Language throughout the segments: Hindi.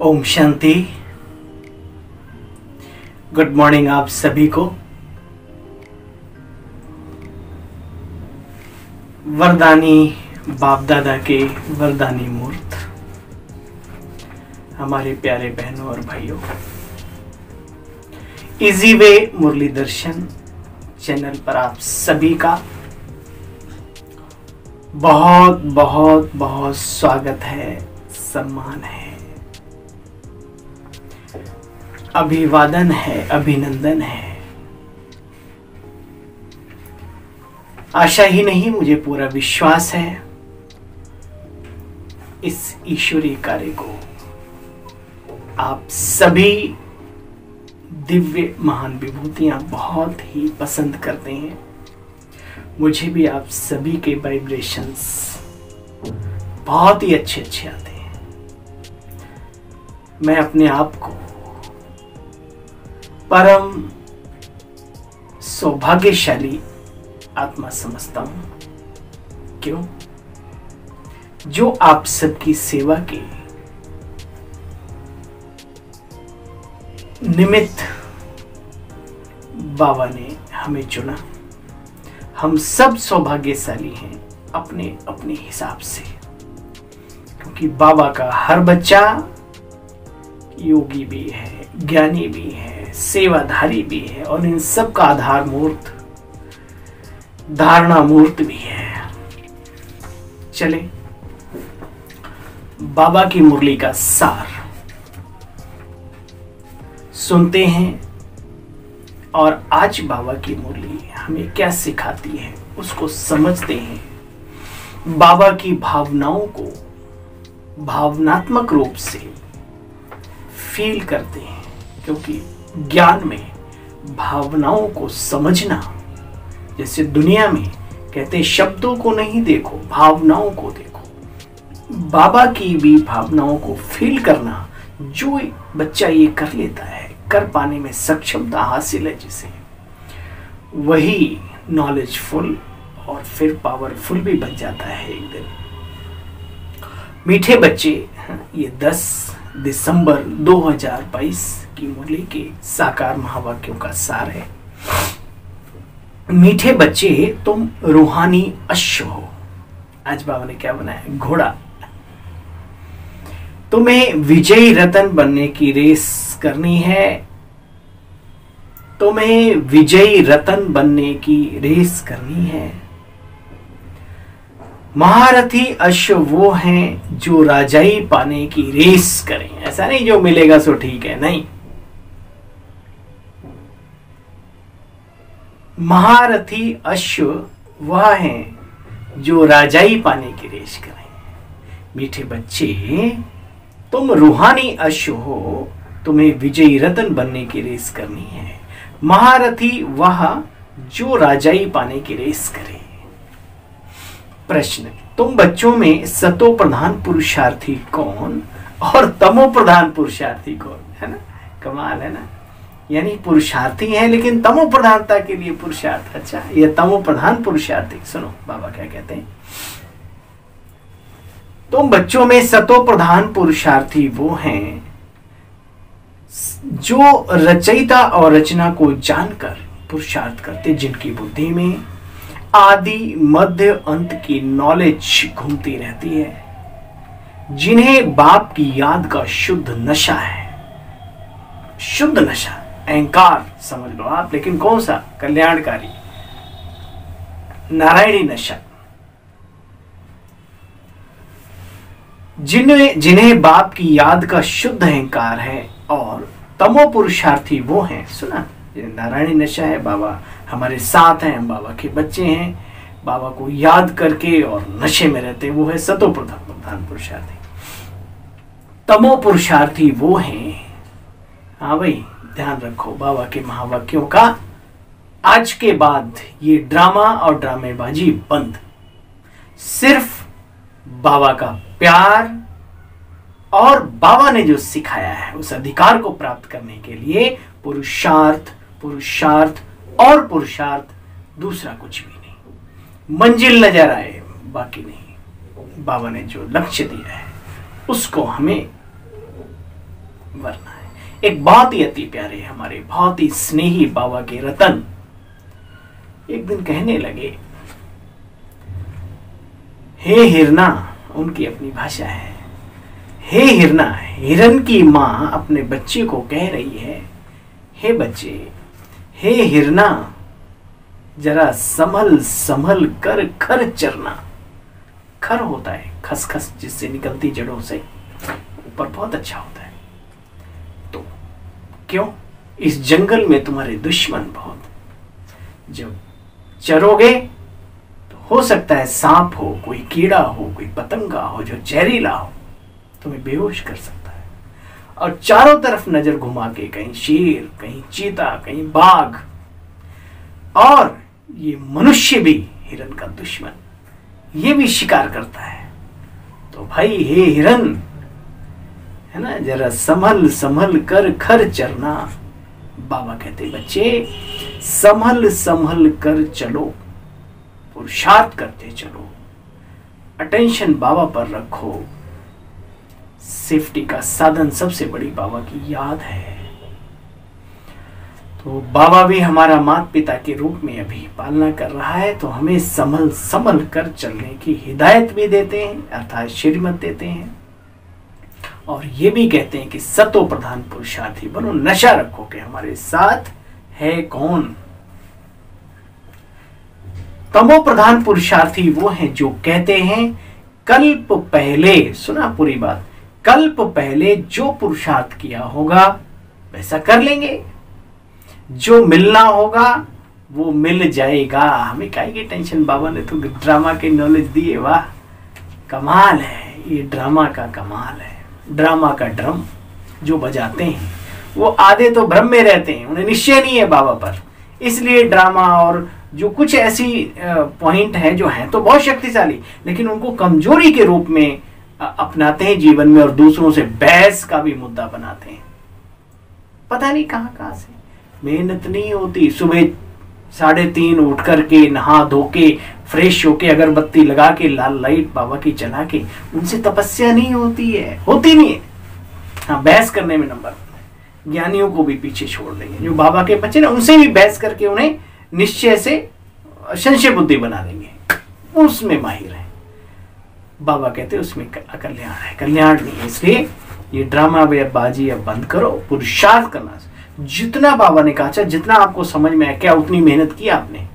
ओम शांति। गुड मॉर्निंग आप सभी को। वरदानी बाप दादा के वरदानी मूर्त हमारे प्यारे बहनों और भाइयों, इजी वे मुरली दर्शन चैनल पर आप सभी का बहुत बहुत बहुत स्वागत है, सम्मान है, अभिवादन है, अभिनंदन है। आशा ही नहीं, मुझे पूरा विश्वास है इस ईश्वरीय कार्य को आप सभी दिव्य महान विभूतियां बहुत ही पसंद करते हैं। मुझे भी आप सभी के वाइब्रेशंस बहुत ही अच्छे अच्छे आते हैं। मैं अपने आप को परम सौभाग्यशाली आत्मा समझता हूं। क्यों? जो आप सबकी सेवा के निमित्त बाबा ने हमें चुना। हम सब सौभाग्यशाली हैं अपने अपने हिसाब से, क्योंकि बाबा का हर बच्चा योगी भी है, ज्ञानी भी है, सेवाधारी भी है और इन सब का आधार मूर्त, धारणा मूर्त भी है। चले बाबा की मुरली का सार सुनते हैं और आज बाबा की मुरली हमें क्या सिखाती है उसको समझते हैं। बाबा की भावनाओं को भावनात्मक रूप से फील करते हैं, क्योंकि ज्ञान में भावनाओं को समझना, जैसे दुनिया में कहते हैं शब्दों को नहीं देखो, भावनाओं को देखो। बाबा की भी भावनाओं को फील करना, जो बच्चा ये कर लेता है, कर पाने में सक्षमता हासिल है जिसे, वही नॉलेजफुल और फिर पावरफुल भी बन जाता है एक दिन। मीठे बच्चे, ये 10 दिसंबर 2022 की मुरली के साकार महावाक्यों का सार है। मीठे बच्चे, तुम रूहानी अश्व हो। आज बाबा ने क्या बनाया? घोड़ा। तुम्हें विजयी रतन बनने की रेस करनी है। तुम्हें विजयी रतन बनने की रेस करनी है। महारथी अश्व वो हैं जो राजाई पाने की रेस करें। ऐसा नहीं जो मिलेगा सो ठीक है, नहीं। महारथी अश्व वह हैं जो राजाई पाने की रेस करें। मीठे बच्चे, तुम रूहानी अश्व हो, तुम्हें विजयी रतन बनने की रेस करनी है। महारथी वह जो राजाई पाने की रेस करे। प्रश्न, तुम बच्चों में सतो प्रधान पुरुषार्थी कौन और तमो प्रधान पुरुषार्थी कौन? है ना, कमाल है ना। यानी पुरुषार्थी है लेकिन तमो प्रधानता के लिए पुरुषार्थ। अच्छा, ये तमो प्रधान पुरुषार्थी। सुनो बाबा क्या कहते हैं। तुम बच्चों में सतो प्रधान पुरुषार्थी वो हैं जो रचयिता और रचना को जानकर पुरुषार्थ करते, जिनकी बुद्धि में आदि मध्य अंत की नॉलेज घूमती रहती है, जिन्हें बाप की याद का शुद्ध नशा है। शुद्ध नशा, अहंकार समझ लो आप, लेकिन कौन सा? कल्याणकारी, नारायणी नशा। जिन्हें बाप की याद का शुद्ध अहंकार है। और तमो पुरुषार्थी वो हैं, सुना, नारायणी नशा है, बाबा हमारे साथ हैं, हम बाबा के बच्चे हैं, बाबा को याद करके और नशे में रहते हैं, वो है सतो प्रधान पुरुषार्थी। तमो पुरुषार्थी वो हैं, हाँ भाई ध्यान रखो बाबा के महावाक्यों का। आज के बाद ये ड्रामा और ड्रामेबाजी बंद। सिर्फ बाबा का प्यार और बाबा ने जो सिखाया है उस अधिकार को प्राप्त करने के लिए पुरुषार्थ, पुरुषार्थ और पुरुषार्थ, दूसरा कुछ भी नहीं। मंजिल नजर आए, बाकी नहीं। बाबा ने जो लक्ष्य दिया है उसको हमें वरना है। एक बहुत ही अति प्यारे हमारे बहुत ही स्नेही बाबा के रतन एक दिन कहने लगे, हे हिरना, उनकी अपनी भाषा है, हे हिरना, हिरन की मां अपने बच्चे को कह रही है, हे बच्चे, हे हिरना, जरा संभल संभल कर खर चरना। खर होता है खसखस जिससे निकलती जड़ों से, ऊपर बहुत अच्छा होता है। तो क्यों, इस जंगल में तुम्हारे दुश्मन बहुत, जब चरोगे तो हो सकता है सांप हो, कोई कीड़ा हो, कोई पतंगा हो जो जहरीला हो, तुम्हें बेहोश कर सकता है। और चारों तरफ नजर घुमा के कहीं शेर, कहीं चीता, कहीं बाघ, और ये मनुष्य भी हिरन का दुश्मन, ये भी शिकार करता है। तो भाई हे हिरन, है ना, जरा संभल संभल कर खर चरना। बाबा कहते बच्चे संभल संभल कर चलो, पुरुषार्थ करते चलो, अटेंशन बाबा पर रखो। सेफ्टी का साधन सबसे बड़ी बाबा की याद है। तो बाबा भी हमारा माता पिता के रूप में अभी पालना कर रहा है, तो हमें संभल संभल कर चलने की हिदायत भी देते हैं, अर्थात श्रीमत देते हैं। और ये भी कहते हैं कि सतो प्रधान पुरुषार्थी बनो, नशा रखो कि हमारे साथ है कौन। तमो प्रधान पुरुषार्थी वो हैं जो कहते हैं कल्प पहले, सुना पूरी बात, कल्प पहले जो पुरुषार्थ किया होगा वैसा कर लेंगे, जो मिलना होगा वो मिल जाएगा। हमें काहे की टेंशन, बाबा ने तो ड्रामा के नॉलेज दिए, वाह कमाल है, ये ड्रामा का कमाल है। ड्रामा का ड्रम जो बजाते हैं वो आधे तो भ्रम में रहते हैं, उन्हें निश्चय नहीं है बाबा पर, इसलिए ड्रामा और जो कुछ ऐसी पॉइंट है जो है तो बहुत शक्तिशाली, लेकिन उनको कमजोरी के रूप में अपनाते हैं जीवन में, और दूसरों से बहस का भी मुद्दा बनाते हैं। पता नहीं कहां से मेहनत नहीं होती, सुबह 3:30 उठ करके नहा धो के फ्रेश होके अगरबत्ती लगा के लाल लाइट बाबा की चला के, उनसे तपस्या नहीं होती है, होती नहीं है। हाँ, बहस करने में नंबर, ज्ञानियों को भी पीछे छोड़ देंगे। जो बाबा के बच्चे ना, उनसे भी बहस करके उन्हें निश्चय से संशय बुद्धि बना देंगे, उसमें माहिर है। बाबा कहते उसमें कल्याण है, कल्याण नहीं है। इसलिए ये ड्रामा बाजी अब बंद करो, पुरुषार्थ करना। जितना बाबा ने कहा, जितना आपको समझ में आया, क्या उतनी मेहनत की आपने?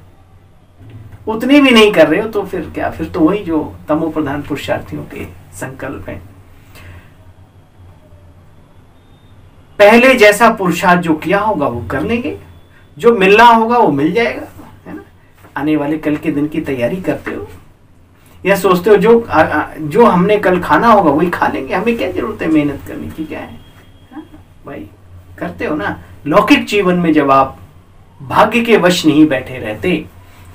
उतनी भी नहीं कर रहे हो तो फिर क्या, फिर तो वही जो तमो प्रधान पुरुषार्थियों के संकल्प है। पहले जैसा पुरुषार्थ जो किया होगा वो कर लेंगे, जो मिलना होगा वो मिल जाएगा, है ना। आने वाले कल के दिन की तैयारी करते हो या सोचते हो जो हमने कल खाना होगा वही खा लेंगे, हमें क्या जरूरत है मेहनत करने की, क्या है भाई, करते हो ना। लौकिक जीवन में जब आप भाग्य के वश नहीं बैठे रहते,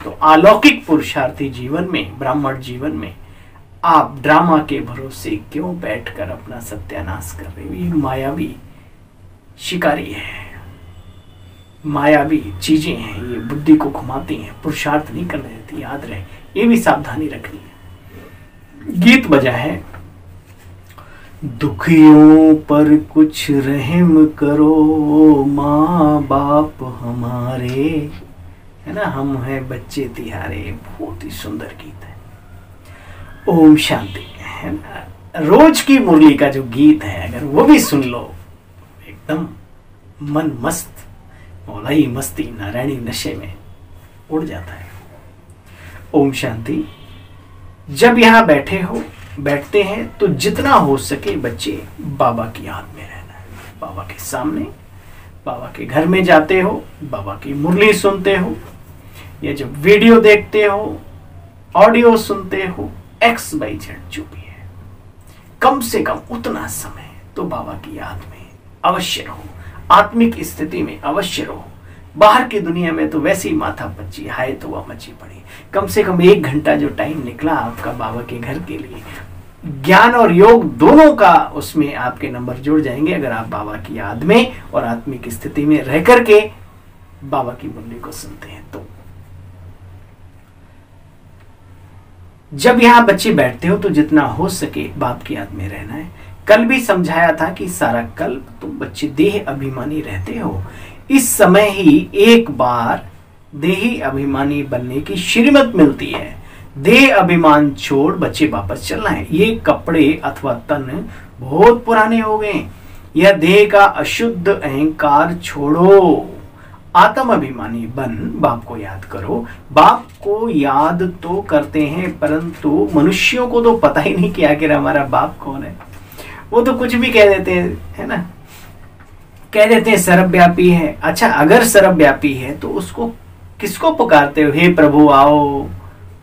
तो अलौकिक पुरुषार्थी जीवन में, ब्राह्मण जीवन में आप ड्रामा के भरोसे क्यों बैठकर अपना सत्यानाश कर रहे हो? ये मायावी शिकारी है, मायावी चीजें हैं, ये बुद्धि को घुमाती हैं, पुरुषार्थ नहीं करने देती। याद रहे, ये भी सावधानी रखनी है। गीत बजा है, दुखियों पर कुछ रहम करो माँ बाप हमारे, है ना, हम हैं बच्चे तिहारे। बहुत ही सुंदर गीत है। ओम शांति, है ना। रोज की मुरली का जो गीत है, अगर वो भी सुन लो, एकदम मन मस्त, मौलाई मस्ती, नारायणी नशे में उड़ जाता है। ओम शांति। जब यहाँ बैठते हैं तो जितना हो सके बच्चे बाबा की याद में रहना है। बाबा के सामने, बाबा के घर में जाते हो, बाबा की मुरली सुनते हो, या जब वीडियो देखते हो, ऑडियो सुनते हो, XYZ जो भी है, कम से कम उतना समय तो बाबा की याद में अवश्य रहो, आत्मिक स्थिति में अवश्य रहो। बाहर की दुनिया में तो वैसे ही माथा पच्ची, हाय तो वह मची पड़ी। कम से कम 1 घंटा जो टाइम निकला आपका बाबा के घर के लिए, ज्ञान और योग दोनों का उसमें आपके नंबर जुड़ जाएंगे, अगर आप बाबा की याद में और आत्मिक स्थिति में रह करके बाबा की मुरली को सुनते हैं। तो जब यहाँ बच्चे बैठते हो तो जितना हो सके बाप की याद में रहना है। कल भी समझाया था कि सारा कल्प तुम बच्चे देह अभिमानी रहते हो, इस समय ही एक बार देही अभिमानी बनने की श्रीमत मिलती है। देह अभिमान छोड़ बच्चे वापस चलना है। ये कपड़े अथवा तन बहुत पुराने हो गए। यह देह का अशुद्ध अहंकार छोड़ो, आत्म अभिमानी बन बाप को याद करो। बाप को याद तो करते हैं, परंतु मनुष्यों को तो पता ही नहीं कि आखिर हमारा बाप कौन है। वो तो कुछ भी कह देते हैं, है ना, कह देते हैं सर्वव्यापी है। अच्छा, अगर सर्वव्यापी है तो उसको किसको पुकारते हो? हे प्रभु आओ,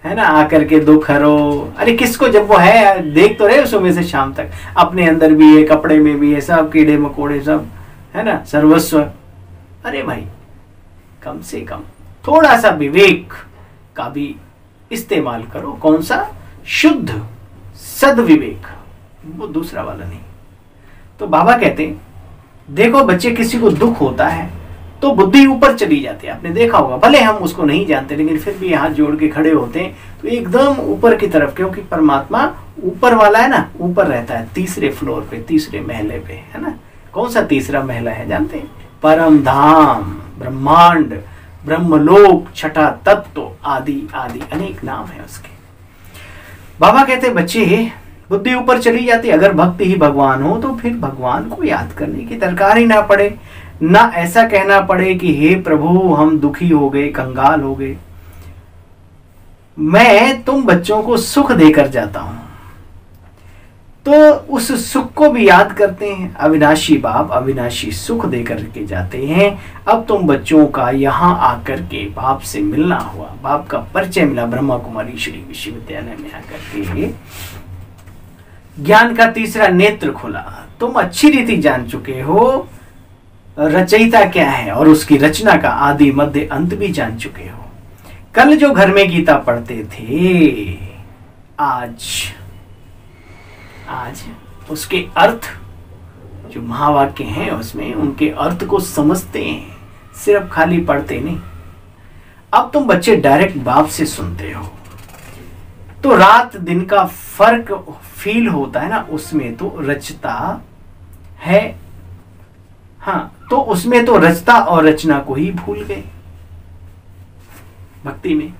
है ना, आकर के दुख हरो। अरे किसको? जब वो है, देख तो रहे सुबह से शाम तक, अपने अंदर भी है, कपड़े में भी है, सब कीड़े मकोड़े सब, है ना, सर्वस्व। अरे भाई, कम से कम थोड़ा सा विवेक का भी इस्तेमाल करो। कौन सा? शुद्ध सद्विवेक, वो दूसरा वाला नहीं। तो बाबा कहते हैं, देखो बच्चे, किसी को दुख होता है तो बुद्धि ऊपर चली जाती है। आपने देखा होगा, भले हम उसको नहीं जानते लेकिन फिर भी हाथ जोड़ के खड़े होते हैं तो एकदम ऊपर की तरफ, क्योंकि परमात्मा ऊपर वाला है ना, ऊपर रहता है, तीसरे फ्लोर पे, तीसरे महले पे, है ना। कौन सा तीसरा महला है जानते हैं? परम धाम, ब्रह्मांड, ब्रह्मलोक, छठा तत्व, आदि आदि अनेक नाम है उसके। बाबा कहते हैं, बच्चे बुद्धि ऊपर चली जाती। अगर भक्ति ही भगवान हो तो फिर भगवान को याद करने की दरकार ही ना पड़े, ना ऐसा कहना पड़े कि हे प्रभु हम दुखी हो गए, कंगाल हो गए। मैं तुम बच्चों को सुख देकर जाता हूं, तो उस सुख को भी याद करते हैं। अविनाशी बाप अविनाशी सुख देकर के जाते हैं। अब तुम बच्चों का यहाँ आकर के बाप से मिलना हुआ, बाप का परिचय मिला ब्रह्मा कुमारी श्री विश्वविद्यालय में आकर के। ज्ञान का तीसरा नेत्र खुला। तुम अच्छी रीति जान चुके हो रचयिता क्या है और उसकी रचना का आदि मध्य अंत भी जान चुके हो। कल जो घर में गीता पढ़ते थे, आज उसके अर्थ जो महावाक्य हैं उसमें उनके अर्थ को समझते हैं, सिर्फ खाली पढ़ते नहीं। अब तुम बच्चे डायरेक्ट बाप से सुनते हो, तो रात दिन का फर्क फील होता है ना, उसमें तो रचता है। हाँ, तो उसमें तो रचता और रचना को ही भूल गए भक्ति में।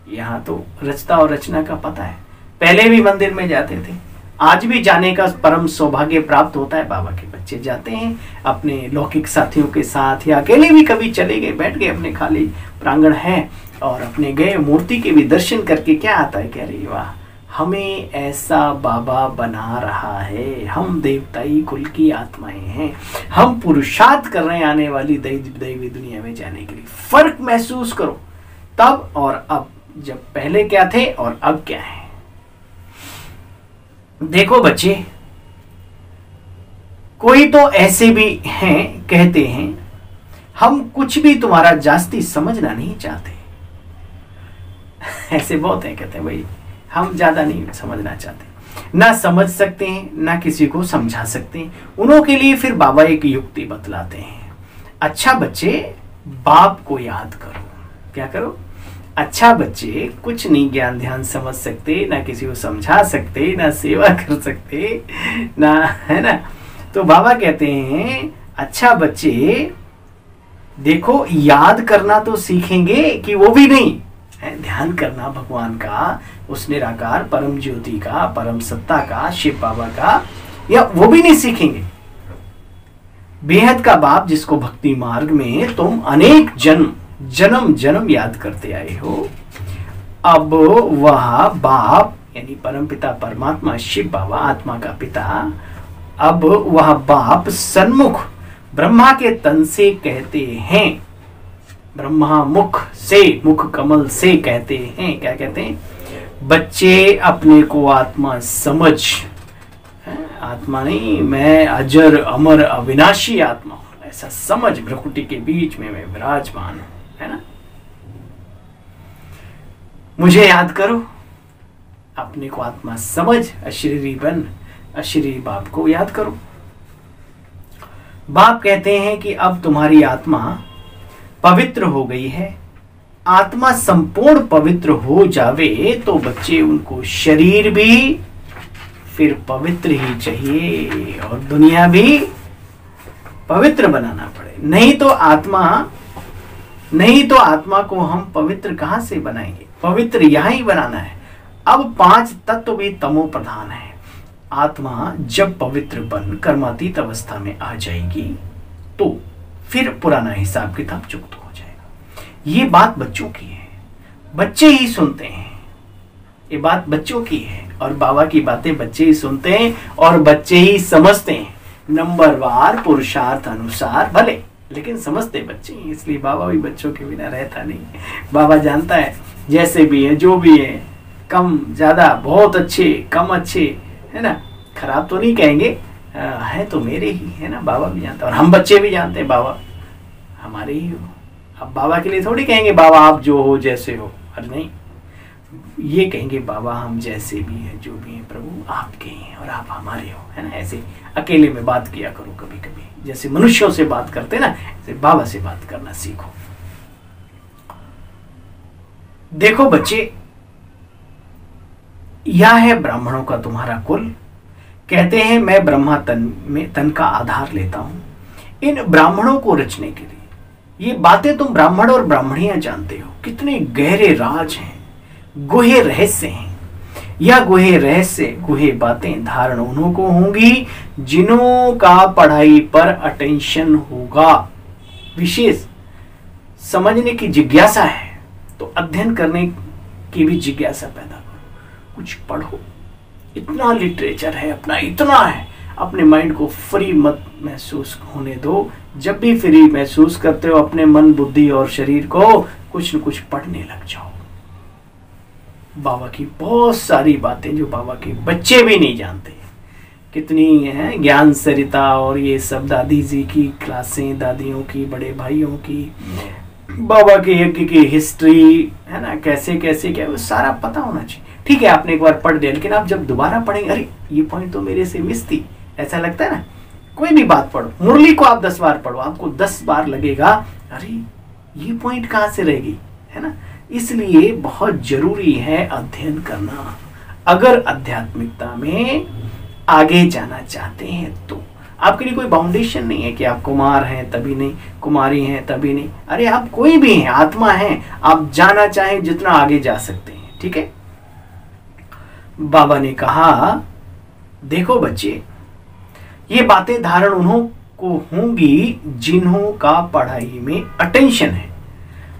यहां तो रचता और रचना का पता है। पहले भी मंदिर में जाते थे, आज भी जाने का परम सौभाग्य प्राप्त होता है। बाबा के बच्चे जाते हैं अपने लौकिक साथियों के साथ, या अकेले भी कभी चले गए, बैठ गए, अपने खाली प्रांगण है और अपने गए मूर्ति के भी दर्शन करके क्या आता है, कह रही वाह हमें ऐसा बाबा बना रहा है। हम देवताई कुल की आत्माएं हैं, हम पुरुषार्थ कर रहे हैं आने वाली दैवी दुनिया में जाने के लिए। फर्क महसूस करो तब और अब, जब पहले क्या थे और अब क्या है। देखो बच्चे, कोई तो ऐसे भी हैं, कहते हैं हम कुछ भी तुम्हारा जास्ती समझना नहीं चाहते। ऐसे बहुत हैं, कहते हैं भाई हम ज्यादा नहीं समझना चाहते, ना समझ सकते हैं ना किसी को समझा सकते हैं। उन्हों के लिए फिर बाबा एक युक्ति बतलाते हैं। अच्छा बच्चे, बाप को याद करो। क्या करो? अच्छा बच्चे, कुछ नहीं ज्ञान ध्यान समझ सकते, ना किसी को समझा सकते, ना सेवा कर सकते, ना, है ना। तो बाबा कहते हैं अच्छा बच्चे देखो, याद करना तो सीखेंगे कि वो भी नहीं है, ध्यान करना भगवान का, उस निराकार परम ज्योति का, परम सत्ता का, शिव बाबा का, या वो भी नहीं सीखेंगे। बेहद का बाप जिसको भक्ति मार्ग में तुम अनेक जन्म जन्म याद करते आए हो, अब वह बाप यानी परम पिता परमात्मा शिव बाबा आत्मा का पिता, अब वह बाप सन्मुख ब्रह्मा के तन से कहते हैं, ब्रह्मा मुख से, मुख कमल से कहते हैं। क्या कहते हैं? बच्चे अपने को आत्मा समझ, आत्मा नहीं, मैं अजर अमर अविनाशी आत्मा हूं, ऐसा समझ, भ्रकुटी के बीच में मैं विराजमान हूं, है ना। मुझे याद करो, अपने को आत्मा समझ, अशरीरी बन, अशरीरी बाप को याद करो। बाप कहते हैं कि अब तुम्हारी आत्मा पवित्र हो गई है। आत्मा संपूर्ण पवित्र हो जावे तो बच्चे उनको शरीर भी फिर पवित्र ही चाहिए और दुनिया भी पवित्र बनाना पड़े। नहीं तो आत्मा को हम पवित्र कहां से बनाएंगे? पवित्र यहां ही बनाना है। अब 5 तत्व भी तमो प्रधान है। आत्मा जब पवित्र बन कर्मातीत अवस्था में आ जाएगी तो फिर पुराना हिसाब किताब चुकता हो जाएगा। ये बात बच्चों की है, बच्चे ही सुनते हैं। ये बात बच्चों की है और बाबा की बातें बच्चे ही सुनते हैं और बच्चे ही समझते हैं। नंबरवार पुरुषार्थ अनुसार भले, लेकिन समझते बच्चे ही। इसलिए बाबा भी बच्चों के बिना रहता नहीं। बाबा जानता है जैसे भी है, जो भी है, कम ज्यादा, बहुत अच्छे, कम अच्छे, है ना, खराब तो नहीं कहेंगे, है तो मेरे ही, है ना। बाबा भी जानता है और हम बच्चे भी जानते हैं बाबा हमारे ही हो। अब बाबा के लिए थोड़ी कहेंगे बाबा आप जो हो जैसे हो, अरे नहीं, ये कहेंगे बाबा हम जैसे भी है, जो भी है प्रभु आपके ही हैं और आप हमारे हो, है ना। ऐसे अकेले में बात किया करो कभी कभी, जैसे मनुष्यों से बात करते ना, ऐसे बाबा से बात करना सीखो। देखो बच्चे, यह है ब्राह्मणों का तुम्हारा कुल। कहते हैं मैं ब्रह्मा तन का आधार लेता हूं इन ब्राह्मणों को रचने के लिए। ये बातें तुम ब्राह्मण और ब्राह्मणियां जानते हो, कितने गहरे राज हैं, गुहे रहस्य हैं। यह गुहे रहस्य, गुहे बातें धारण उन्हों को होंगी जिन्हों का पढ़ाई पर अटेंशन होगा। विशेष समझने की जिज्ञासा है तो अध्ययन करने की भी जिज्ञासा पैदा करो, कुछ पढ़ो। इतना लिटरेचर है अपना, इतना है, अपने माइंड को फ्री मत महसूस होने दो। जब भी फ्री महसूस करते हो अपने मन, बुद्धि और शरीर को कुछ न कुछ पढ़ने लग जाओ। बाबा की बहुत सारी बातें जो बाबा के बच्चे भी नहीं जानते, कितनी है ज्ञान सरिता और ये सब, दादी जी की क्लासें, दादियों की, बड़े भाइयों की, बाबा के यज्ञ की हिस्ट्री, है ना, कैसे कैसे क्या, वो सारा पता होना चाहिए। ठीक है आपने एक बार पढ़ दिया, लेकिन आप जब दोबारा पढ़ेंगे, अरे ये पॉइंट तो मेरे से मिस थी, ऐसा लगता है ना। कोई भी बात पढ़ो, मुरली को आप 10 बार पढ़ो, आपको 10 बार लगेगा अरे ये पॉइंट कहाँ से रहेगी, है ना। इसलिए बहुत जरूरी है अध्ययन करना। अगर आध्यात्मिकता में आगे जाना चाहते हैं तो आपके लिए कोई बाउंडेशन नहीं है कि आप कुमार हैं तभी नहीं, कुमारी हैं तभी नहीं। अरे आप कोई भी हैं, आत्मा हैं, आप जाना चाहें जितना आगे जा सकते हैं। ठीक है, बाबा ने कहा देखो बच्चे, ये बातें धारण उन्हों को होंगी जिन्हों का पढ़ाई में अटेंशन है।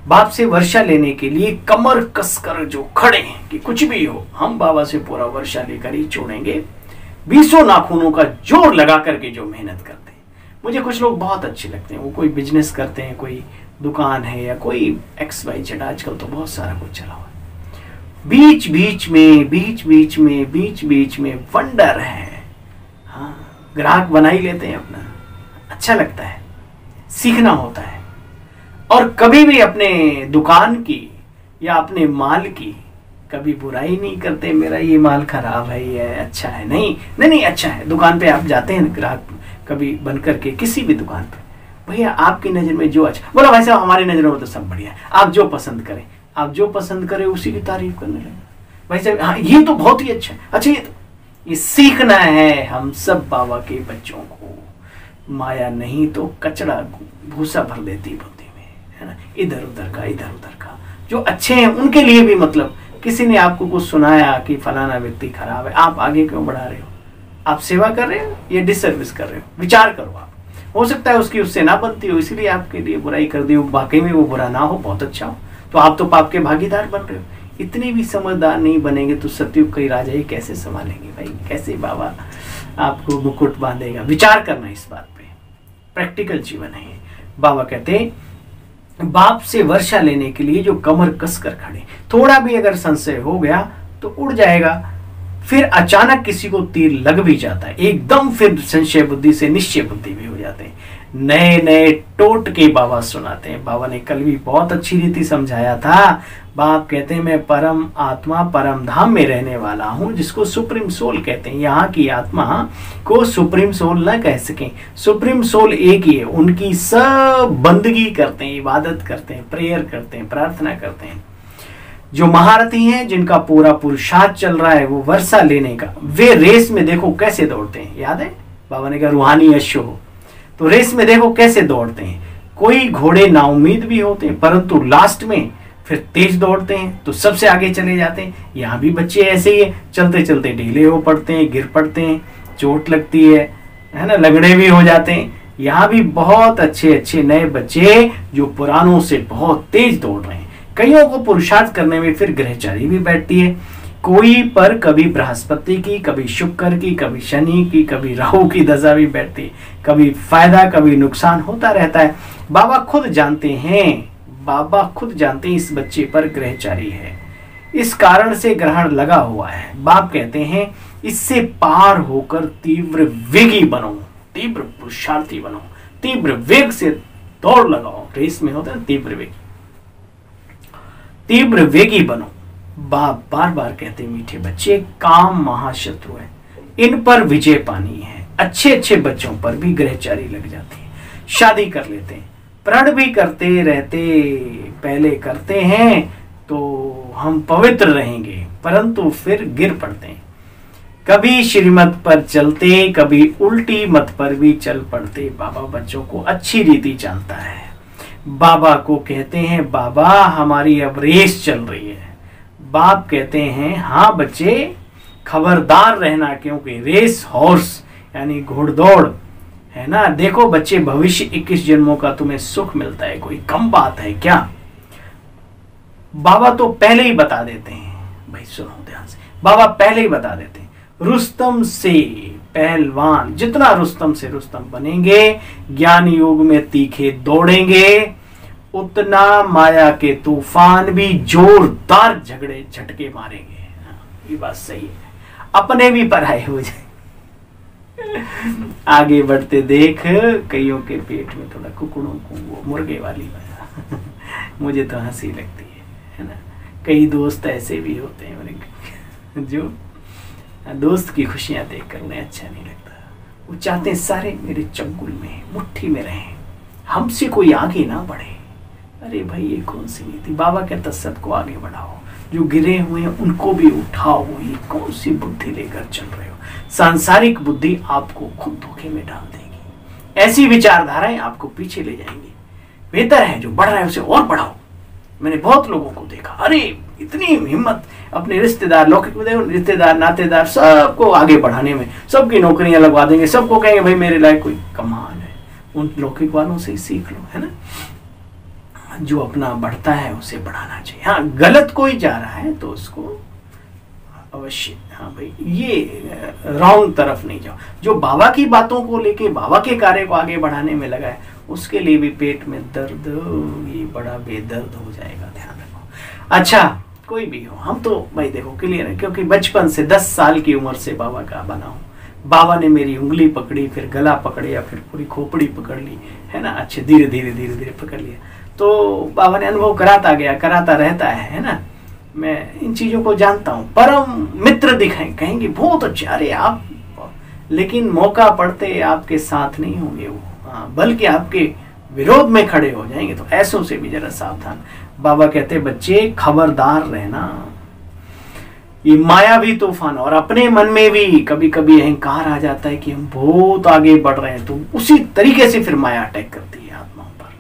बाप से वर्षा लेने के लिए कमर कसकर जो खड़े हैं कि कुछ भी हो हम बाबा से पूरा वर्षा लेकर ही छोड़ेंगे, 20 नाखूनों का जोर लगा करके जो मेहनत करते हैं। मुझे कुछ लोग बहुत अच्छे लगते हैं, वो कोई बिजनेस करते हैं, कोई दुकान है या कोई XYZ, आजकल तो बहुत सारा कुछ चला हुआ है। बीच बीच में वंडर है, हाँ, ग्राहक बना ही लेते हैं अपना, अच्छा लगता है, सीखना होता है। और कभी भी अपने दुकान की या अपने माल की कभी बुराई नहीं करते, मेरा ये माल खराब है, ये अच्छा है, नहीं अच्छा है। दुकान पे आप जाते हैं ग्राहक कभी बन करके, किसी भी दुकान पे, भैया आपकी नजर में जो अच्छा, बोला भाई साहब हमारी नजरों में तो सब बढ़िया है, आप जो पसंद करें, आप जो पसंद करें उसी की तारीफ करने लगे। भाई साहब हाँ ये तो बहुत ही अच्छा है, अच्छा ये सीखना है। हम सब बाबा के बच्चों को माया नहीं तो कचड़ा भूसा भर देती बुद्धि में, है ना, इधर उधर का। जो अच्छे हैं उनके लिए भी, मतलब किसी ने आपको कुछ सुनाया कि फलाना व्यक्ति खराब है, आप आगे क्यों बढ़ा रहे हो? आप सेवा कर रहे हो या डिसर्विस कर रहे हो? विचार करो आप। हो सकता है उसकी उससे ना बनती हो, इसलिए आपके लिए बुराई कर दी हो, वाकई में वो बुरा ना हो, बहुत अच्छा हो, तो आप तो पाप के भागीदार बन रहे हो। इतने भी समझदार नहीं बनेंगे तो सतयुग के राजा ही कैसे संभालेंगे भाई, कैसे बाबा आपको मुकुट बांधेगा? विचार करना इस बात पे, प्रैक्टिकल जीवन है। बाबा कहते बाप से वर्षा लेने के लिए जो कमर कस कर खड़े, थोड़ा भी अगर संशय हो गया तो उड़ जाएगा, फिर अचानक किसी को तीर लग भी जाता है, एकदम फिर संशय बुद्धि से निश्चय बुद्धि भी हो जाते हैं। नए नए टोटके बाबा सुनाते हैं। बाबा ने कल भी बहुत अच्छी रीति समझाया था। बाप कहते हैं मैं परम आत्मा परम धाम में रहने वाला हूं, जिसको सुप्रीम सोल कहते हैं। यहाँ की आत्मा को सुप्रीम सोल न कह सकें, सुप्रीम सोल एक ही है। उनकी सब बंदगी करते हैं, इबादत करते हैं, प्रेयर करते हैं, प्रार्थना करते हैं। जो महारथी हैं, जिनका पूरा पुरुषार्थ चल रहा है वो वर्षा लेने का, वे रेस में देखो कैसे दौड़ते हैं। याद है बाबा ने कहा रूहानी अश्व हो, तो रेस में देखो कैसे दौड़ते हैं। कोई घोड़े नाउमीद भी होते हैं परंतु लास्ट में फिर तेज दौड़ते हैं तो सबसे आगे चले जाते हैं। यहाँ भी बच्चे ऐसे ही है, चलते चलते ढीले हो पड़ते हैं, गिर पड़ते हैं, चोट लगती है ना, लगड़े भी हो जाते हैं। यहाँ भी बहुत अच्छे अच्छे नए बच्चे जो पुरानों से बहुत तेज दौड़ रहे हैं। कईयों को पुरुषार्थ करने में फिर ग्रहचारी भी बैठती है। कोई पर कभी बृहस्पति की, कभी शुक्र की, कभी शनि की, कभी राहु की दशा भी बैठती है। कभी फायदा कभी नुकसान होता रहता है। बाबा खुद जानते हैं इस बच्चे पर ग्रहचारी है, इस कारण से ग्रहण लगा हुआ है। बाप कहते हैं इससे पार होकर तीव्र वेगी बनो, तीव्र पुरुषार्थी बनो, तीव्र वेग से दौड़ लगाओ। रेस में होता है तीव्र वेगी बनो। बाप बार बार कहते मीठे बच्चे, काम महाशत्रु है, इन पर विजय पानी है। अच्छे अच्छे बच्चों पर भी ग्रहचारी लग जाती है, शादी कर लेते हैं, प्रण भी करते रहते, पहले करते हैं तो हम पवित्र रहेंगे परंतु फिर गिर पड़ते हैं। कभी श्रीमत पर चलते, कभी उल्टी मत पर भी चल पड़ते। बाबा बच्चों को अच्छी रीति जानता है। बाबा को कहते हैं बाबा हमारी अब रेस चल रही है। बाप कहते हैं हाँ बच्चे खबरदार रहना, क्योंकि रेस हॉर्स यानी घोड़दौड़ है ना। देखो बच्चे भविष्य 21 जन्मों का तुम्हें सुख मिलता है, कोई कम बात है क्या। बाबा तो पहले ही बता देते हैं, भाई सुनो ध्यान से, बाबा पहले ही बता देते हैं रुस्तम से पहलवान, जितना रुस्तम से रुस्तम बनेंगे, ज्ञान योग में तीखे दौड़ेंगे, उतना माया के तूफान भी जोरदार झगड़े झटके मारेंगे। ये बात सही है, अपने भी पराये हो जाए। आगे बढ़ते देख कईयों के पेट में थोड़ा कुकड़ों को वो मुर्गे वाली मुझे तो हंसी लगती है ना। कई दोस्त ऐसे भी होते हैं मेरे जो दोस्त की खुशियां देखकर उन्हें अच्छा नहीं लगता। वो चाहते हैं सारे मेरे चंगुल में मुट्ठी में रहें, हमसे कोई आगे ना बढ़े। अरे भाई ये कौन सी नीति। बाबा कहता सबको आगे बढ़ाओ, जो गिरे हुए हैं उनको भी उठाओ। ये कौन सी बुद्धि लेकर चल रहे हो। सांसारिक बुद्धि आपको खुद धोखे में डाल देगी, ऐसी विचारधाराएं आपको पीछे ले जाएंगी। बेहतर है जो बढ़ रहा है उसे और बढ़ाओ। मैंने बहुत लोगों को देखा, अरे इतनी हिम्मत अपने रिश्तेदार, लौकिक में रिश्तेदार नातेदार सबको आगे बढ़ाने में, सबकी नौकरियां लगवा देंगे, सबको कहेंगे भाई मेरे लायक कोई कमाल है। उन लौकिक वालों से ही सीख लो, है ना। जो अपना बढ़ता है उसे बढ़ाना चाहिए। हाँ गलत कोई जा रहा है तो उसको अवश्य, हाँ भाई ये रॉन्ग तरफ नहीं जाओ। जो बाबा की बातों को लेके बाबा के कार्य को आगे बढ़ाने में लगा है उसके लिए भी पेट में दर्द, ये बड़ा बेदर्द हो जाएगा, ध्यान रखो। अच्छा कोई भी हो, हम तो भाई देखो क्लियर है, क्योंकि बचपन से 10 साल की उम्र से बाबा का बना हूं। बाबा ने मेरी उंगली पकड़ी, फिर गला पकड़ या फिर पूरी खोपड़ी पकड़ ली, है ना। अच्छे धीरे धीरे धीरे धीरे पकड़ लिया तो बाबा ने अनुभव कराता गया, कराता रहता है ना। मैं इन चीजों को जानता हूँ। परम मित्र दिखाएं, कहेंगे बहुत अच्छे, अरे आप, लेकिन मौका पड़ते आपके साथ नहीं होंगे वो, बल्कि आपके विरोध में खड़े हो जाएंगे। तो ऐसों से भी जरा सावधान। बाबा कहते बच्चे खबरदार रहना, ये मायावी तूफान, और अपने मन में भी कभी कभी अहंकार आ जाता है कि हम बहुत आगे बढ़ रहे हैं, तो उसी तरीके से फिर माया अटैक करती है आत्माओं पर।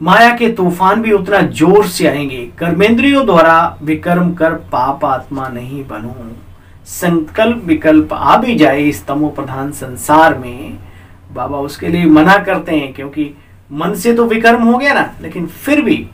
माया के तूफान भी उतना जोर से आएंगे। कर्मेंद्रियों द्वारा विकर्म कर पाप आत्मा नहीं बनो। संकल्प विकल्प आ भी जाए इस तमो प्रधान संसार में, बाबा उसके लिए मना करते हैं, क्योंकि मन से तो विकर्म हो गया ना, लेकिन फिर भी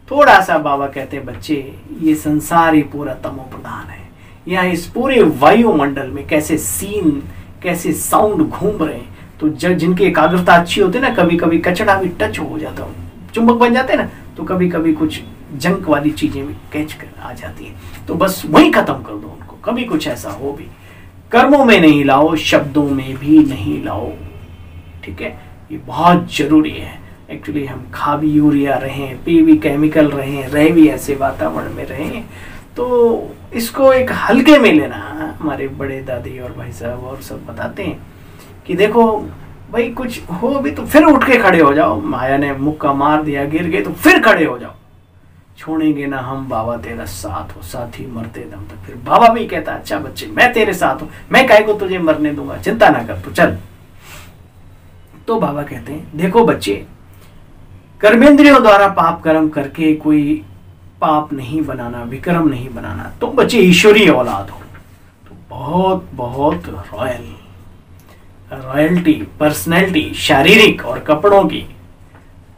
थोड़ा सा बाबा कहते हैं बच्चे ये संसार ही पूरा तमो प्रधान है। यहाँ इस पूरे वायुमंडल में कैसे सीन, कैसे साउंड घूम रहे हैं। तो जब जिनकी एकाग्रता अच्छी होती है ना, कभी कभी कचड़ा भी टच हो जाता हो, चुंबक बन जाते हैं ना, तो कभी कभी कुछ जंक वाली चीजें भी कैच कर आ जाती है, तो बस वही खत्म कर दो उनको। कभी कुछ ऐसा हो भी, कर्मों में नहीं लाओ, शब्दों में भी नहीं लाओ, ठीक है। ये बहुत जरूरी है। एक्चुअली हम खा भी यूरिया रहे, पी भी केमिकल रहे, रह भी ऐसे वातावरण में रहे, तो इसको एक हल्के में लेना। हमारे बड़े दादी और भाई साहब और सब बताते हैं कि देखो भाई कुछ हो भी तो फिर उठ के खड़े हो जाओ। माया ने मुक्का मार दिया, गिर गए तो फिर खड़े हो जाओ, छोड़ेंगे ना हम बाबा तेरा साथ हो, साथी मरते दम तक। फिर बाबा भी कहता अच्छा बच्चे मैं तेरे साथ हूं, मैं काहे को तुझे मरने दूंगा, चिंता ना कर तू चल। तो बाबा कहते हैं देखो बच्चे, कर्मेंद्रियों द्वारा पाप कर्म करके कोई पाप नहीं बनाना, विक्रम नहीं बनाना। तुम बच्चे ईश्वरीय औलाद हो तो बहुत बहुत रॉयल्टी, पर्सनैलिटी, शारीरिक और कपड़ों की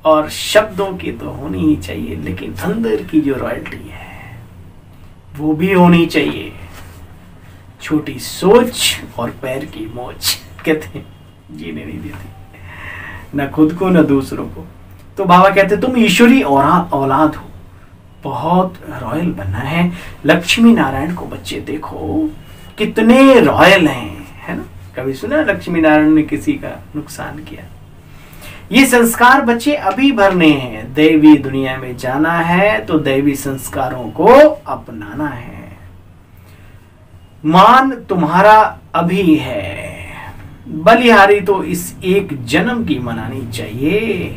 और शब्दों की तो होनी ही चाहिए, लेकिन अंदर की जो रॉयल्टी है वो भी होनी चाहिए। छोटी सोच और पैर की मोच, कहते हैं जीने नहीं देती न खुद को न दूसरों को। तो बाबा कहते तुम ईश्वरी औलाद हो, बहुत रॉयल बनना है। लक्ष्मी नारायण को बच्चे देखो कितने रॉयल हैं, है ना। कभी सुना लक्ष्मी नारायण ने किसी का नुकसान किया? ये संस्कार बच्चे अभी भरने हैं। दैवी दुनिया में जाना है तो दैवी संस्कारों को अपनाना है। मान तुम्हारा अभी है, बलिहारी तो इस एक जन्म की मनानी चाहिए।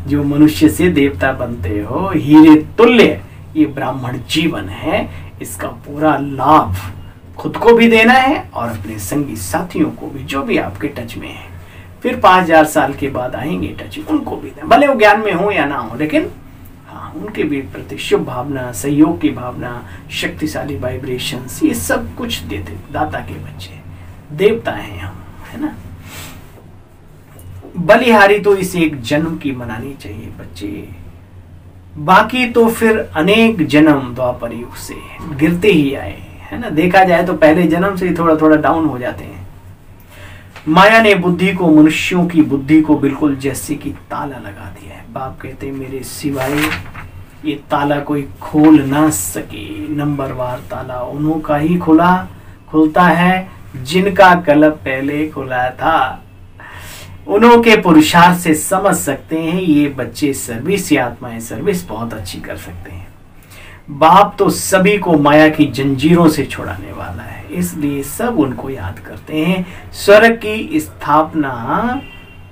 जो मनुष्य से देवता बनते हो, हीरे तुल्य ये ब्राह्मण जीवन है, इसका पूरा लाभ खुद को भी देना है और अपने संगी साथियों को भी, जो भी आपके टच में है। फिर 5000 साल के बाद आएंगे टच, उनको भी दें, भले वो ज्ञान में हो या ना हो, लेकिन हाँ उनके भी प्रति शुभ भावना, सहयोग की भावना, शक्तिशाली वाइब्रेशंस, ये सब कुछ देते। दाता के बच्चे देवता हैं हम, है ना। बलिहारी तो इस एक जन्म की मनानी चाहिए बच्चे, बाकी तो फिर अनेक जन्म द्वापर युग से गिरते ही आए, है ना। देखा जाए तो पहले जन्म से ही थोड़ा थोड़ा डाउन हो जाते हैं। माया ने बुद्धि को, मनुष्यों की बुद्धि को बिल्कुल जैसे कि ताला लगा दिया है। बाप कहते हैं मेरे सिवाय ये ताला कोई खोल ना सके। नंबरवार ताला उन्हों का ही खुलता है जिनका कलब पहले खुला था। उन्हों के पुरुषार्थ से समझ सकते हैं ये बच्चे सर्विस या आत्माएं सर्विस बहुत अच्छी कर सकते हैं। बाप तो सभी को माया की जंजीरों से छुड़ाने वाला है, इसलिए सब उनको याद करते हैं। स्वर्ग की स्थापना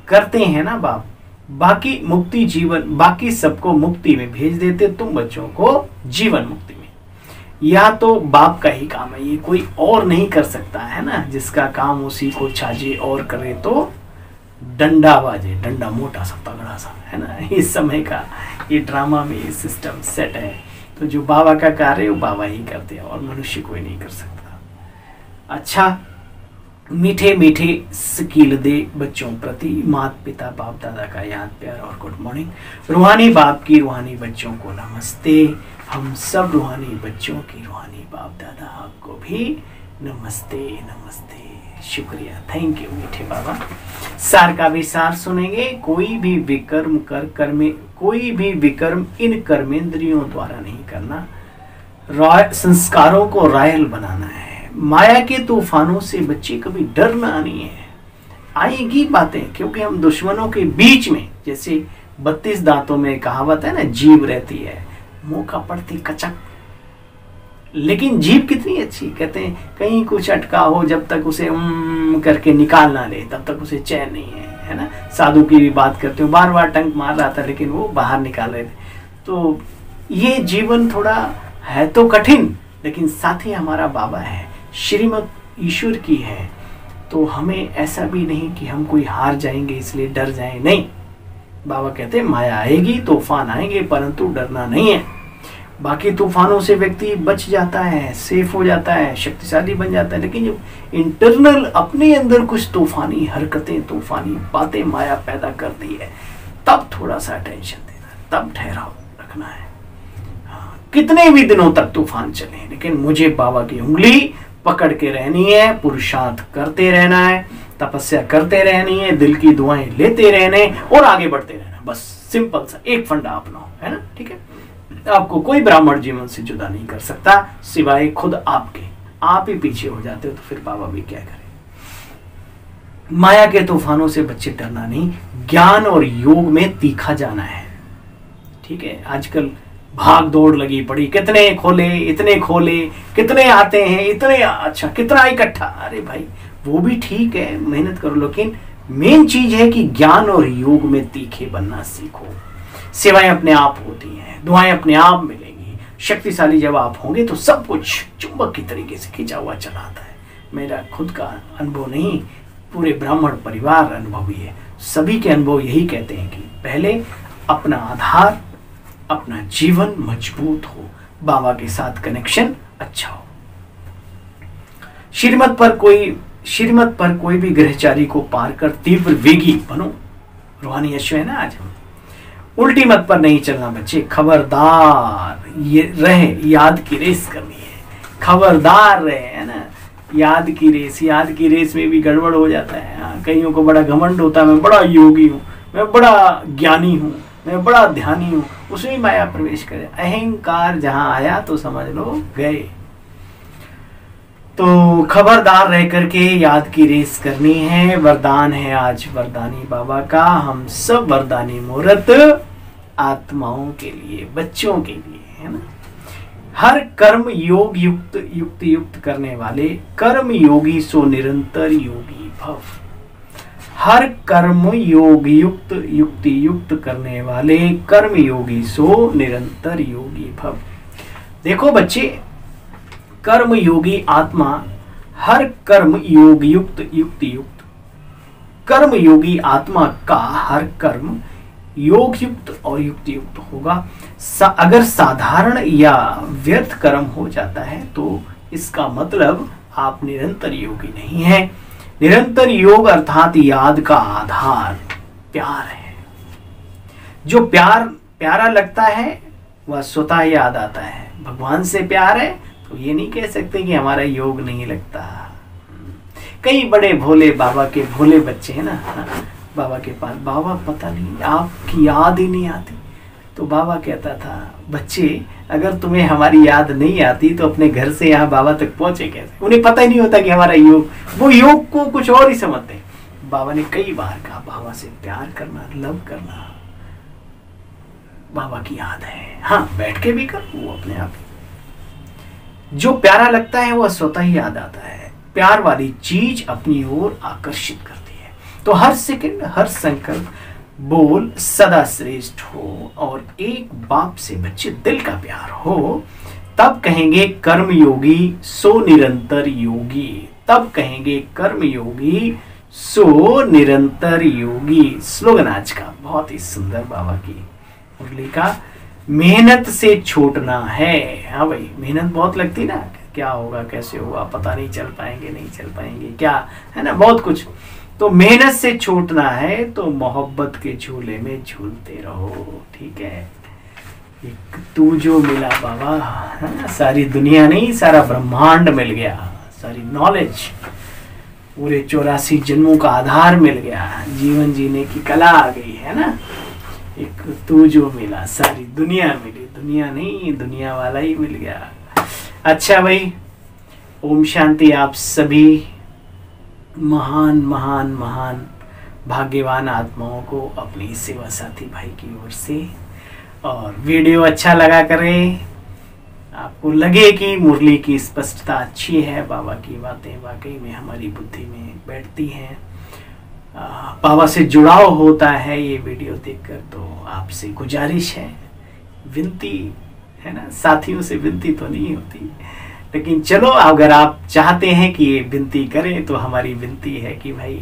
करते हैं ना बाप, बाकी मुक्ति जीवन, बाकी सबको मुक्ति में भेज देते, तुम बच्चों को जीवन मुक्ति में। या तो बाप का ही काम है, ये कोई और नहीं कर सकता, है ना। जिसका काम उसी को छाजे और करे तो डंडा बाजे, डंडा मोटा सा तगड़ा सा, है ना। इस समय का ये ड्रामा में ये सिस्टम सेट है। तो जो बाबा का कार्य है वो बाबा ही करते हैं और मनुष्य कोई नहीं कर सकता। अच्छा, मीठे मीठे स्कील दे बच्चों प्रति, माता पिता बाप दादा का याद प्यार और गुड मॉर्निंग। रूहानी बाप की रूहानी बच्चों को नमस्ते। हम सब रूहानी बच्चों की रूहानी बाप दादा आपको भी नमस्ते नमस्ते, शुक्रिया, थैंक यू मीठे बाबा। सार का भी सार सुनेंगे। कोई भी विकर्म कोई भी विकर्म इन कर्मेंद्रियों द्वारा नहीं करना। संस्कारों को रायल बनाना है। माया के तूफानों से बच्चे कभी डरना नहीं है। आएगी बातें, क्योंकि हम दुश्मनों के बीच में, जैसे 32 दांतों में कहावत है ना, जीभ रहती है, मौका पड़ती कचक, लेकिन जीभ कितनी अच्छी। कहते हैं कहीं कुछ अटका हो, जब तक उसे करके निकाल ना ले तब तक उसे चैन नहीं है ना। साधु की भी बात करते हो, बार बार टंक मार रहा था लेकिन वो बाहर निकाल रहे थे। तो ये जीवन थोड़ा है तो कठिन, लेकिन साथ ही हमारा बाबा है, श्रीमत ईश्वर की है। तो हमें ऐसा भी नहीं कि हम कोई हार जाएंगे इसलिए डर जाएं, नहीं। बाबा कहते हैं माया आएगी, तूफान आएंगे, परंतु डरना नहीं है। बाकी तूफानों से व्यक्ति बच जाता है, सेफ हो जाता है, शक्तिशाली बन जाता है। लेकिन जब इंटरनल अपने अंदर कुछ तूफानी हरकतें, तूफानी बातें माया पैदा करती है, तब थोड़ा सा टेंशन देना, तब ठहराव रखना है। हाँ, कितने भी दिनों तक तूफान चले, लेकिन मुझे बाबा की उंगली पकड़ के रहनी है, पुरुषार्थ करते रहना है, तपस्या करते रहनी है, दिल की दुआएं लेते रहने और आगे बढ़ते रहना। बस सिंपल सा एक फंडा अपनाओ, है ना, ठीक है। आपको कोई ब्राह्मण जीवन से जुदा नहीं कर सकता सिवाय खुद आपके। आप ही पीछे हो जाते हो तो फिर बाबा भी क्या करें। माया के तूफानों से बच्चे डरना नहीं, ज्ञान और योग में तीखा जाना है, ठीक है। आजकल भाग दौड़ लगी पड़ी, कितने खोले, इतने खोले, कितने आते हैं, इतने अच्छा, कितना इकट्ठा। अरे भाई वो भी ठीक है, मेहनत करो, लेकिन मेन चीज है कि ज्ञान और योग में तीखे बनना सीखो। सेवाएं अपने आप होती हैं, दुआएं अपने आप मिलेंगी। शक्तिशाली जब आप होंगे तो सब कुछ चुंबक की तरीके से खींचा हुआ चला आता है। मेरा खुद का अनुभव नहीं, पूरे ब्राह्मण परिवार अनुभवी है। सभी के अनुभव यही कहते हैं कि पहले अपना आधार, अपना जीवन मजबूत हो, बाबा के साथ कनेक्शन अच्छा हो। श्रीमत पर कोई भी ग्रहचारी को पार कर तीव्र वेगी बनो। रूहानी यशु है ना आज हम। उल्टी मत पर नहीं चलना बच्चे, खबरदार ये रहे, याद की रेस करनी है, खबरदार रहे, है ना। याद की रेस में भी गड़बड़ हो जाता है। हाँ, कईयों को बड़ा घमंड होता है, मैं बड़ा योगी हूँ, मैं बड़ा ज्ञानी हूँ, मैं बड़ा ध्यानी हूँ, उसमें माया प्रवेश करे। अहंकार जहां आया तो समझ लो गए। तो खबरदार रह करके याद की रेस करनी है। वरदान है आज वरदानी बाबा का, हम सब वरदानी मुहूर्त आत्माओं के लिए, बच्चों के लिए, है ना। हर कर्म योग युक्त करने वाले कर्म योगी सो निरंतर योगी भव। हर कर्म योग युक्त करने वाले कर्म योगी सो निरंतर योगी भव। देखो बच्चे, कर्म योगी आत्मा हर कर्म योग युक्त कर्म योगी आत्मा का हर कर्म योग युक्त और युक्त होगा। अगर साधारण या व्यर्थ कर्म हो जाता है तो इसका मतलब आप निरंतर योगी नहीं है। निरंतर योग अर्थात याद का आधार प्यार है। जो प्यारा लगता है वह स्वतः याद आता है। भगवान से प्यार है तो ये नहीं कह सकते कि हमारा योग नहीं लगता। कई बड़े भोले बाबा के भोले बच्चे हैं ना, बाबा के पास, बाबा पता नहीं आपकी याद ही नहीं आती। तो बाबा कहता था, बच्चे अगर तुम्हें हमारी याद नहीं आती तो अपने घर से यहाँ बाबा तक पहुंचे कैसे। उन्हें पता ही नहीं होता कि हमारा योग, वो योग को कुछ और ही समझते। बाबा ने कई बार कहा, बाबा से प्यार करना, लव करना बाबा की याद है। हाँ, बैठ के भी कर, वो अपने आप जो प्यारा लगता है वह स्वतः ही याद आता है। प्यार वाली चीज अपनी ओर आकर्षित करती है। तो हर सेकंड, हर संकल्प बोल सदा श्रेष्ठ हो और एक बाप से बच्चे दिल का प्यार हो, तब कहेंगे कर्म योगी सो निरंतर योगी। तब कहेंगे कर्म योगी सो निरंतर योगी। स्लोगन आज का बहुत ही सुंदर बाबा की मुरली का, मेहनत से छूटना है। हाँ भाई, मेहनत बहुत लगती ना, क्या होगा कैसे होगा पता नहीं, चल पाएंगे नहीं चल पाएंगे क्या, है ना, बहुत कुछ। तो मेहनत से छूटना है तो मोहब्बत के झूले में झूलते रहो। ठीक है, एक तू जो मिला बाबा, है ना, सारी दुनिया नहीं सारा ब्रह्मांड मिल गया, सारी नॉलेज, पूरे 84 जन्मों का आधार मिल गया, जीवन जीने की कला आ गई, है ना। एक तू जो मिला, सारी दुनिया मिली, दुनिया नहीं दुनिया वाला ही मिल गया। अच्छा भाई, ओम शांति। आप सभी महान महान महान भाग्यवान आत्माओं को अपनी सेवा साथी भाई की ओर से, और वीडियो अच्छा लगा करें, आपको लगे कि मुरली की स्पष्टता अच्छी है, बाबा की बातें वाकई में हमारी बुद्धि में बैठती हैं, बाबा से जुड़ाव होता है ये वीडियो देखकर, तो आपसे गुजारिश है, विनती है ना, साथियों से विनती तो नहीं होती, लेकिन चलो अगर आप चाहते हैं कि ये विनती करें तो हमारी विनती है कि भाई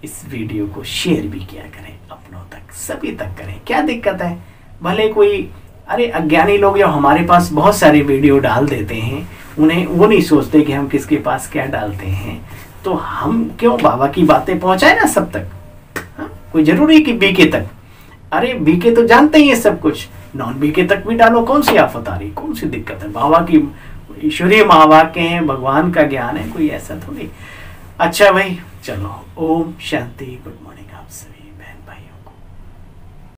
इस वीडियो को शेयर भी किया करें, अपनों तक, सभी तक करें। क्या दिक्कत है, भले कोई, अरे अज्ञानी लोग जो हमारे पास बहुत सारे वीडियो डाल देते हैं, उन्हें वो नहीं सोचते कि हम किसके पास क्या डालते हैं, तो हम क्यों बाबा की बातें पहुंचाए ना सब तक। हाँ? कोई जरूरी कि बीके तक, अरे बीके तो जानते ही है सब कुछ, नॉन बीके तक भी डालो, कौन सी आफत आ रही, कौन सी दिक्कत है। बाबा की ईश्वरीय महावाक्य हैं, भगवान का ज्ञान है, कोई ऐसा थोड़ी। अच्छा भाई, चलो, ओम शांति, गुड मॉर्निंग आप सभी।